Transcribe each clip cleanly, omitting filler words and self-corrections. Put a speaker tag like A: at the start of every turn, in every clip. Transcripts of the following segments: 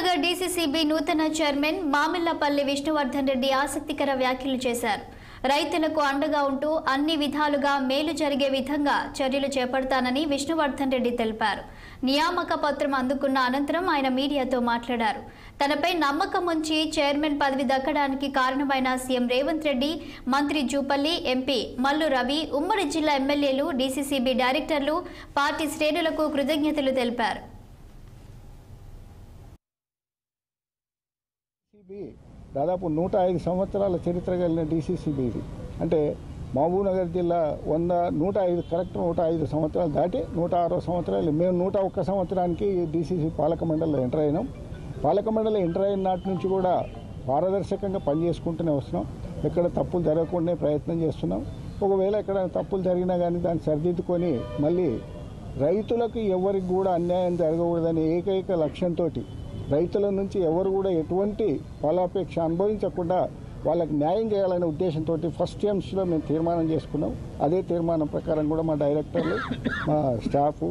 A: Mahabubnagar DCCB నూతన chairman Mamillapalli Vishnuvardhan Reddy ఆసక్తికర వ్యాఖ్యలు చేశారు. రైతులకు అండగా ఉంటూ అన్ని విధాలుగా మేలు జరిగే విధంగా చర్యలు చేపడతానని విష్ణువర్ధన్ రెడ్డి తెలిపారు. నియామక పత్రం అందుకున్న అనంతరం ఆయన మీడియాతో మాట్లాడారు. తనపై నమ్మకం ఉంచి చైర్మన్ పదవి దక్కడానికి కారణమైన సీఎం రేవంత్ రెడ్డి, మంత్రి జూపల్లి, ఎంపీ మల్లు రవి, ఉమ్మడి జిల్లా ఎమ్మెల్యేలు, డీసీసీబీ డైరెక్టర్లు, పార్టీ శ్రేణులకు కృతజ్ఞతలు తెలిపారు.
B: దాదాపు 105 సంవత్సరాల చరిత్ర కలిగిన డీసీసీబీ ఇది. అంటే మహబూబ్నగర్ జిల్లా 105 కరెక్ట్ 105 సంవత్సరాలు దాటి 106వ సంవత్సరాలు మేము 101 సంవత్సరానికి డీసీసీ పాలక మండలిలో ఎంటర్ అయినాం. పాలక మండలి ఎంటర్ అయిన నాటి నుంచి కూడా పారదర్శకంగా పనిచేసుకుంటూనే వస్తున్నాం. ఎక్కడ తప్పులు జరగకుండా ప్రయత్నం చేస్తున్నాం. ఒకవేళ ఎక్కడ తప్పులు జరిగినా కానీ దాన్ని సరిదిద్దుకొని మళ్ళీ రైతులకు ఎవరికి కూడా అన్యాయం జరగకూడదనే ఏకైక లక్ష్యంతో రైతుల నుంచి ఎవరు కూడా ఎటువంటి ఫలాపేక్ష అనుభవించకుండా వాళ్ళకి న్యాయం చేయాలనే ఉద్దేశంతో ఫస్ట్ టైమ్స్లో మేము తీర్మానం చేసుకున్నాం. అదే తీర్మానం ప్రకారం కూడా మా డైరెక్టర్లు, మా స్టాఫ్,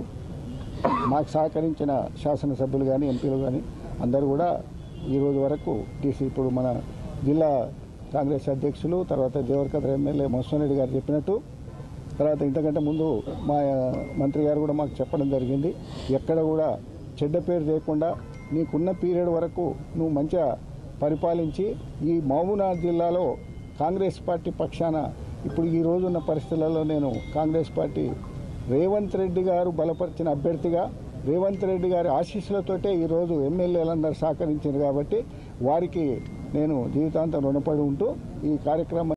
B: మాకు సహకరించిన శాసనసభ్యులు కానీ ఎంపీలు కానీ అందరూ కూడా ఈరోజు వరకు ఇప్పుడు మన జిల్లా కాంగ్రెస్ అధ్యక్షులు, తర్వాత దేవరకద్ర ఎమ్మెల్యే మోహన్ రెడ్డి గారు చెప్పినట్టు, తర్వాత ఇంతకంటే ముందు మా మంత్రి గారు కూడా మాకు చెప్పడం జరిగింది. ఎక్కడ కూడా చెడ్డ పేరు లేకుండా నీకున్న పీరియడ్ వరకు నువ్వు మంచిగా పరిపాలించి ఈ మహబూబ్నగర్ జిల్లాలో కాంగ్రెస్ పార్టీ పక్షాన ఇప్పుడు ఈ రోజున్న పరిస్థితులలో నేను కాంగ్రెస్ పార్టీ రేవంత్ రెడ్డి గారు బలపరిచిన అభ్యర్థిగా రేవంత్ రెడ్డి గారి ఆశీస్సులతోటే ఈరోజు ఎమ్మెల్యేలందరూ సహకరించారు కాబట్టి వారికి నేను జీవితాంతం రుణపడి ఉంటూ ఈ కార్యక్రమం